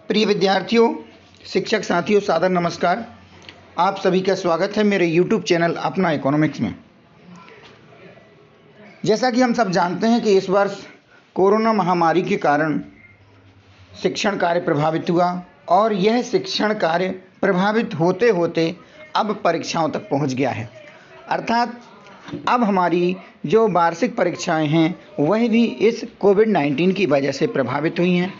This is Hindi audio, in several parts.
प्रिय विद्यार्थियों, शिक्षक साथियों, सादर नमस्कार। आप सभी का स्वागत है मेरे YouTube चैनल अपना इकोनॉमिक्स में। जैसा कि हम सब जानते हैं कि इस वर्ष कोरोना महामारी के कारण शिक्षण कार्य प्रभावित हुआ और यह शिक्षण कार्य प्रभावित होते होते अब परीक्षाओं तक पहुंच गया है। अर्थात अब हमारी जो वार्षिक परीक्षाएं हैं वह भी इस कोविड-19 की वजह से प्रभावित हुई हैं,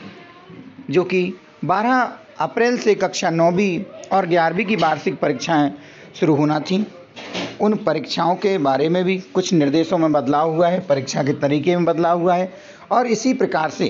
जो कि 12 अप्रैल से कक्षा 9वीं और 11वीं की वार्षिक परीक्षाएं शुरू होना थीं। उन परीक्षाओं के बारे में भी कुछ निर्देशों में बदलाव हुआ है, परीक्षा के तरीके में बदलाव हुआ है और इसी प्रकार से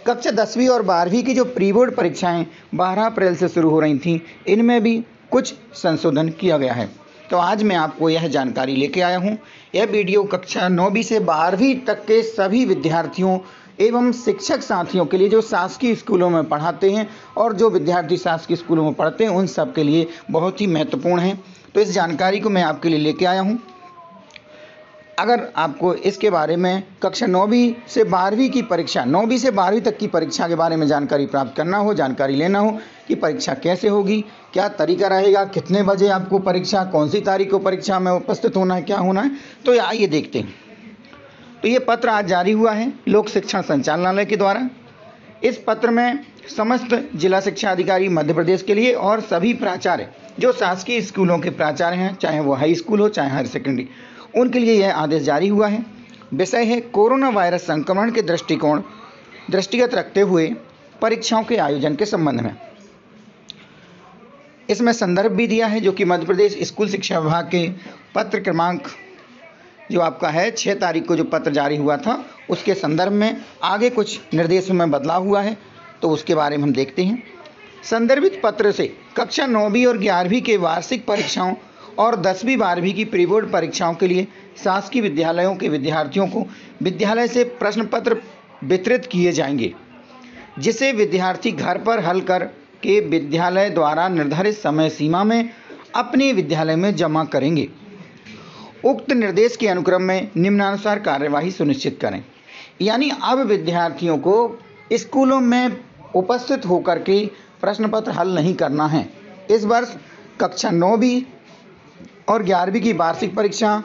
कक्षा 10वीं और 12वीं की जो प्री बोर्ड परीक्षाएं 12 अप्रैल से शुरू हो रही थीं, इनमें भी कुछ संशोधन किया गया है। तो आज मैं आपको यह जानकारी लेके आया हूँ। यह वीडियो कक्षा 9वीं से 12वीं तक के सभी विद्यार्थियों एवं शिक्षक साथियों के लिए जो शासकीय स्कूलों में पढ़ाते हैं और जो विद्यार्थी शासकीय स्कूलों में पढ़ते हैं उन सब के लिए बहुत ही महत्वपूर्ण है। तो इस जानकारी को मैं आपके लिए लेके आया हूँ। अगर आपको इसके बारे में कक्षा 9वीं से 12वीं की परीक्षा 9वीं से 12वीं तक की परीक्षा के बारे में जानकारी प्राप्त करना हो, जानकारी लेना हो कि परीक्षा कैसे होगी, क्या तरीका रहेगा, कितने बजे आपको परीक्षा, कौन सी तारीख को परीक्षा में उपस्थित होना है, क्या होना है, तो आइए देखते हैं। तो ये पत्र आज जारी हुआ है लोक शिक्षण संचालनालय के द्वारा। इस पत्र में समस्त जिला शिक्षा अधिकारी मध्य प्रदेश के लिए और सभी प्राचार्य जो शासकीय स्कूलों के प्राचार्य हैं, चाहे वो हाई स्कूल हो चाहे हायर सेकेंडरी, उनके लिए यह आदेश जारी हुआ है। विषय है कोरोना वायरस संक्रमण के दृष्टिगत रखते हुए परीक्षाओं के आयोजन के संबंध में। इसमें संदर्भ भी दिया है जो कि मध्य प्रदेश स्कूल शिक्षा विभाग के पत्र क्रमांक जो आपका है 6 तारीख को जो पत्र जारी हुआ था उसके संदर्भ में आगे कुछ निर्देशों में बदलाव हुआ है, तो उसके बारे में हम देखते हैं। संदर्भित पत्र से कक्षा 9वीं और 11वीं के वार्षिक परीक्षाओं और 10वीं 12वीं की प्री बोर्ड परीक्षाओं के लिए शासकीय विद्यालयों के विद्यार्थियों को विद्यालय से प्रश्न पत्र वितरित किए जाएंगे, जिसे विद्यार्थी घर पर हल कर के विद्यालय द्वारा निर्धारित समय सीमा में अपने विद्यालय में जमा करेंगे। उक्त निर्देश के अनुक्रम में निम्नानुसार कार्यवाही सुनिश्चित करें। यानी अब विद्यार्थियों को स्कूलों में उपस्थित होकर के प्रश्न पत्र हल नहीं करना है। इस वर्ष कक्षा 9वीं और 11वीं की वार्षिक परीक्षा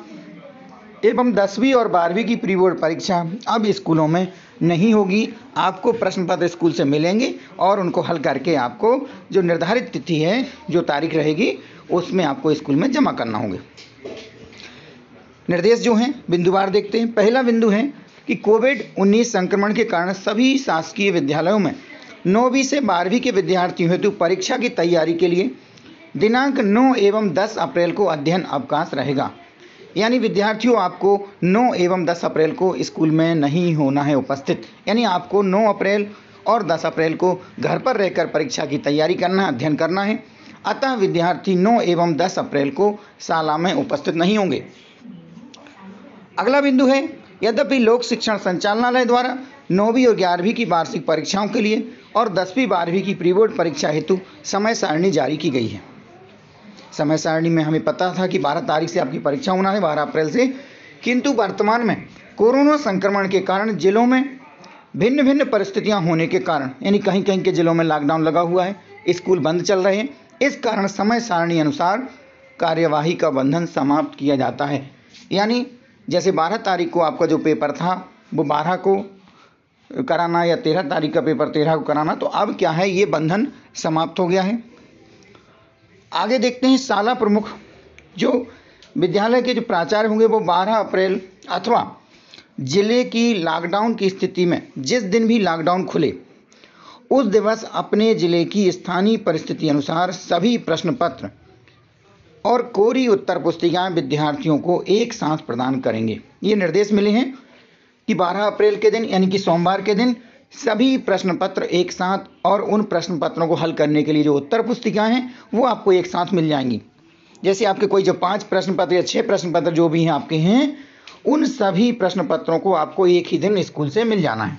एवं 10वीं और 12वीं की प्री बोर्ड परीक्षा अब स्कूलों में नहीं होगी। आपको प्रश्न पत्र स्कूल से मिलेंगे और उनको हल करके आपको जो निर्धारित तिथि है, जो तारीख रहेगी, उसमें आपको स्कूल में जमा करना होगा। निर्देश जो हैं बिंदुवार देखते हैं। पहला बिंदु है कि कोविड-19 संक्रमण के कारण सभी शासकीय विद्यालयों में 9वीं से 12वीं के विद्यार्थियों हेतु परीक्षा की तैयारी के लिए दिनांक 9 एवं 10 अप्रैल को अध्ययन अवकाश रहेगा। यानी विद्यार्थियों, आपको 9 एवं 10 अप्रैल को स्कूल में नहीं होना है उपस्थित। यानी आपको 9 अप्रैल और 10 अप्रैल को घर पर रहकर परीक्षा की तैयारी करना है, अध्ययन करना है। अतः विद्यार्थी 9 एवं 10 अप्रैल को शाला में उपस्थित नहीं होंगे। अगला बिंदु है, यद्यपि लोक शिक्षण संचालनालय द्वारा 9वीं और 11वीं की वार्षिक परीक्षाओं के लिए और 10वीं 12वीं की प्री बोर्ड परीक्षा हेतु समय सारणी जारी की गई है। समय सारणी में हमें पता था कि 12 तारीख से आपकी परीक्षा होना है, 12 अप्रैल से, किंतु वर्तमान में कोरोना संक्रमण के कारण जिलों में भिन्न भिन्न परिस्थितियां होने के कारण, यानी कहीं कहीं के जिलों में लॉकडाउन लगा हुआ है, स्कूल बंद चल रहे हैं, इस कारण समय सारणी अनुसार कार्यवाही का बंधन समाप्त किया जाता है। यानी जैसे 12 तारीख को आपका जो पेपर था वो 12 को कराना या 13 तारीख का पेपर 13 को कराना, तो अब क्या है, ये बंधन समाप्त हो गया है। आगे देखते हैं, शाला प्रमुख जो विद्यालय के जो प्राचार्य होंगे वो 12 अप्रैल अथवा जिले की लॉकडाउन की स्थिति में जिस दिन भी लॉकडाउन खुले उस दिवस अपने जिले की स्थानीय परिस्थिति अनुसार सभी प्रश्न पत्र और कोरी उत्तर पुस्तिकाएं विद्यार्थियों को एक साथ प्रदान करेंगे। ये निर्देश मिले हैं कि 12 अप्रैल के दिन यानी कि सोमवार के दिन सभी प्रश्न पत्र एक साथ और उन प्रश्न पत्रों को हल करने के लिए जो उत्तर पुस्तिकाएं हैं वो आपको एक साथ मिल जाएंगी। जैसे आपके कोई जो 5 प्रश्न पत्र या 6 प्रश्न पत्र जो भी हैं आपके हैं, उन सभी प्रश्न पत्रों को आपको एक ही दिन स्कूल से मिल जाना है।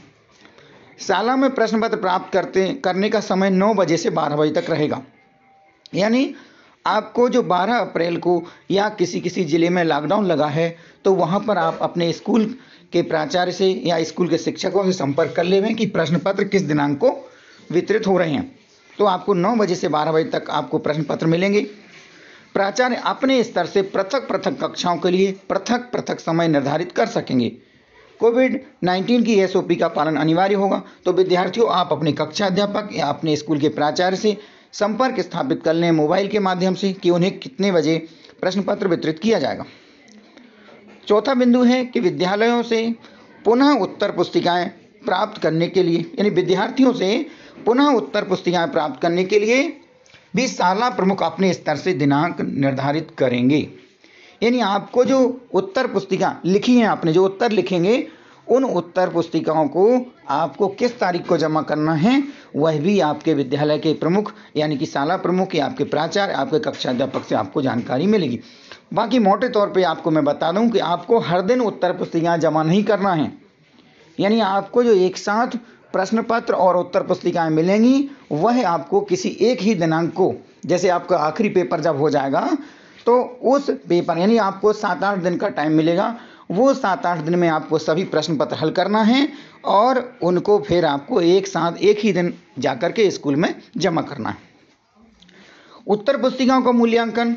शाला में प्रश्न पत्र प्राप्त करने का समय 9 बजे से 12 बजे तक रहेगा। यानी आपको जो 12 अप्रैल को या किसी जिले में लॉकडाउन लगा है तो वहाँ पर आप अपने स्कूल के प्राचार्य से या स्कूल के शिक्षकों से संपर्क कर लेवें कि प्रश्न पत्र किस दिनांक को वितरित हो रहे हैं। तो आपको 9 बजे से 12 बजे तक आपको प्रश्न पत्र मिलेंगे। प्राचार्य अपने स्तर से पृथक पृथक कक्षाओं के लिए पृथक पृथक समय निर्धारित कर सकेंगे। कोविड-19 की एसओपी का पालन अनिवार्य होगा। तो विद्यार्थियों, आप अपने कक्षा अध्यापक या अपने स्कूल के प्राचार्य से संपर्क स्थापित कर लें मोबाइल के माध्यम से कि उन्हें कितने बजे प्रश्न पत्र वितरित किया जाएगा। चौथा बिंदु है कि विद्यालयों से पुनः उत्तर पुस्तिकाएं प्राप्त करने के लिए, यानी विद्यार्थियों से पुनः उत्तर पुस्तिकाएं प्राप्त करने के लिए भी शाला प्रमुख अपने स्तर से दिनांक निर्धारित करेंगे। यानी आपको जो उत्तर पुस्तिका लिखी हैं, आपने जो उत्तर लिखेंगे, उन उत्तर पुस्तिकाओं को आपको किस तारीख को जमा करना है, वह भी आपके विद्यालय के प्रमुख यानी कि शाला प्रमुख या आपके प्राचार्य, आपके कक्षा अध्यापक से आपको जानकारी मिलेगी। बाकी मोटे तौर पे आपको मैं बता दूं कि आपको हर दिन उत्तर पुस्तिकाएं जमा नहीं करना है। यानी आपको जो एक साथ प्रश्न पत्र और उत्तर पुस्तिकाएं मिलेंगी, वह आपको किसी एक ही दिनांक को, जैसे आपका आखिरी पेपर जब हो जाएगा तो उस पेपर, यानी आपको 7-8 दिन का टाइम मिलेगा, वो 7-8 दिन में आपको सभी प्रश्न पत्र हल करना है और उनको फिर आपको एक साथ एक ही दिन जाकर के स्कूल में जमा करना है। उत्तर पुस्तिकाओं का मूल्यांकन,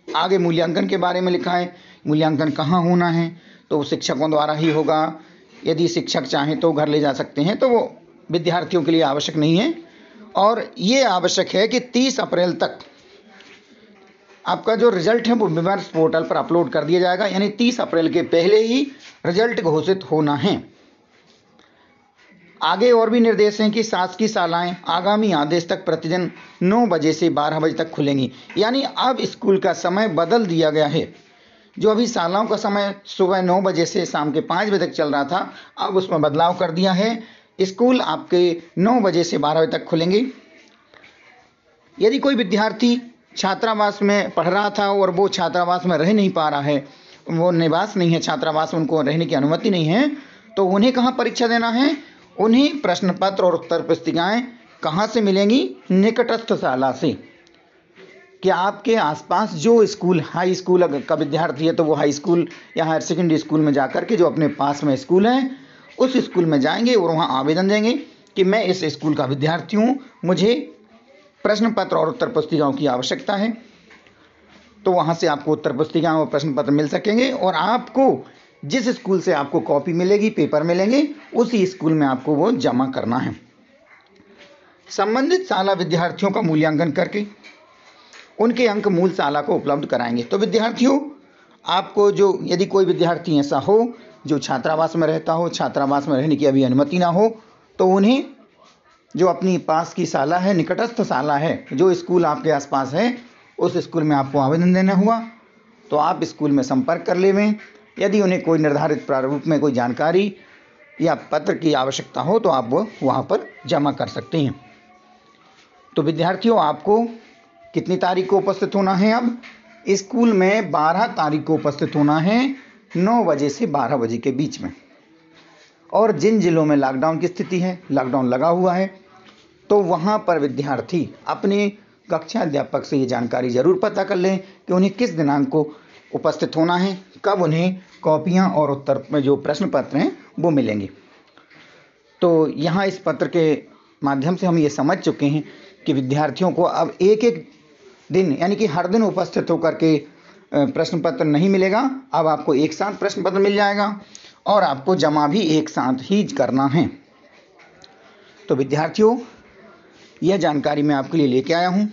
आगे मूल्यांकन के बारे में लिखा है। मूल्यांकन कहाँ होना है, तो शिक्षकों द्वारा ही होगा। यदि शिक्षक चाहें तो घर ले जा सकते हैं, तो वो विद्यार्थियों के लिए आवश्यक नहीं है। और ये आवश्यक है कि 30 अप्रैल तक आपका जो रिजल्ट है वो विमर्श पोर्टल पर अपलोड कर दिया जाएगा। यानी 30 अप्रैल के पहले ही रिजल्ट घोषित होना है। आगे और भी निर्देश हैं कि शासकीय शालाएं आगामी आदेश तक प्रतिदिन 9 बजे से 12 बजे तक खुलेंगी। यानी अब स्कूल का समय बदल दिया गया है। जो अभी शालाओं का समय सुबह 9 बजे से शाम के 5 बजे तक चल रहा था, अब उसमें बदलाव कर दिया है। स्कूल आपके 9 बजे से 12 बजे तक खुलेंगे। यदि कोई विद्यार्थी छात्रावास में पढ़ रहा था और वो छात्रावास में रह नहीं पा रहा है, वो निवास नहीं है छात्रावास में, उनको रहने की अनुमति नहीं है, तो उन्हें कहाँ परीक्षा देना है? उन्हें प्रश्न पत्र और उत्तर पुस्तिकाएं कहाँ से मिलेंगी? निकटस्थ शाला से। कि आपके आसपास जो स्कूल, हाई स्कूल का विद्यार्थी है तो वो हाई स्कूल या हायर सेकेंडरी स्कूल में जाकर के जो अपने पास में स्कूल है, उस स्कूल में जाएंगे और वहाँ आवेदन देंगे कि मैं इस स्कूल का विद्यार्थी हूँ, मुझे प्रश्न पत्र और उत्तर पुस्तिकाओं की आवश्यकता है। तो वहाँ से आपको उत्तर पुस्तिकाएं और प्रश्न पत्र मिल सकेंगे और आपको जिस स्कूल से आपको कॉपी मिलेगी, पेपर मिलेंगे, उसी स्कूल में आपको वो जमा करना है। संबंधित शाला विद्यार्थियों का मूल्यांकन करके उनके अंक मूल शाला को उपलब्ध कराएंगे। तो विद्यार्थियों, आपको जो, यदि कोई विद्यार्थी ऐसा हो जो छात्रावास में रहता हो, छात्रावास में रहने की अभी अनुमति ना हो, तो उन्हें जो अपनी पास की शाला है, निकटस्थ शाला है, जो स्कूल आपके आसपास है, उस स्कूल में आपको आवेदन देना हुआ तो आप स्कूल में संपर्क कर लेवें। यदि उन्हें कोई निर्धारित प्रारूप में कोई जानकारी या पत्र की आवश्यकता हो तो आप वो वहाँ पर जमा कर सकते हैं। तो विद्यार्थियों, आपको कितनी तारीख को उपस्थित होना है? अब स्कूल में 12 तारीख को उपस्थित होना है, 9 बजे से 12 बजे के बीच में। और जिन जिलों में लॉकडाउन की स्थिति है, लॉकडाउन लगा हुआ है, तो वहाँ पर विद्यार्थी अपने कक्षा अध्यापक से ये जानकारी ज़रूर पता कर लें कि उन्हें किस दिनांक को उपस्थित होना है, कब उन्हें कॉपियाँ और उत्तर में जो प्रश्न पत्र हैं वो मिलेंगे। तो यहाँ इस पत्र के माध्यम से हम ये समझ चुके हैं कि विद्यार्थियों को अब एक एक दिन, यानी कि हर दिन उपस्थित होकर के प्रश्न पत्र नहीं मिलेगा। अब आपको एक साथ प्रश्न पत्र मिल जाएगा और आपको जमा भी एक साथ ही करना है। तो विद्यार्थियों, यह जानकारी मैं आपके लिए लेके आया हूँ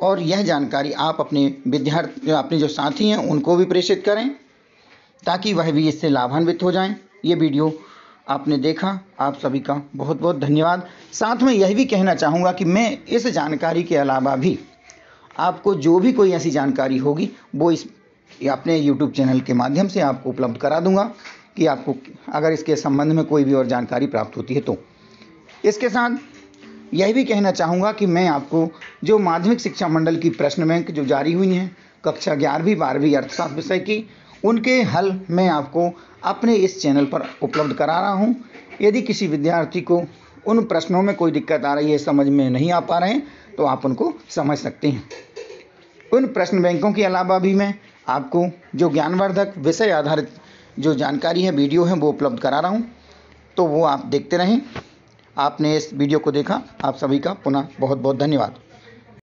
और यह जानकारी आप अपने अपने जो साथी हैं उनको भी प्रेषित करें ताकि वह भी इससे लाभान्वित हो जाएं। ये वीडियो आपने देखा, आप सभी का बहुत बहुत धन्यवाद। साथ में यह भी कहना चाहूँगा कि मैं इस जानकारी के अलावा भी आपको जो भी कोई ऐसी जानकारी होगी वो इस अपने YouTube चैनल के माध्यम से आपको उपलब्ध करा दूंगा कि आपको अगर इसके संबंध में कोई भी और जानकारी प्राप्त होती है तो। इसके साथ यह भी कहना चाहूँगा कि मैं आपको जो माध्यमिक शिक्षा मंडल की प्रश्न बैंक जो जारी हुई हैं कक्षा 11वीं 12वीं अर्थशास्त्र विषय की, उनके हल मैं आपको अपने इस चैनल पर उपलब्ध करा रहा हूँ। यदि किसी विद्यार्थी को उन प्रश्नों में कोई दिक्कत आ रही है, समझ में नहीं आ पा रहे हैं, तो आप उनको समझ सकते हैं। उन प्रश्न बैंकों के अलावा भी मैं आपको जो ज्ञानवर्धक विषय आधारित जो जानकारी है, वीडियो है, वो उपलब्ध करा रहा हूँ, तो वो आप देखते रहें। आपने इस वीडियो को देखा। आप सभी का पुनः बहुत बहुत धन्यवाद।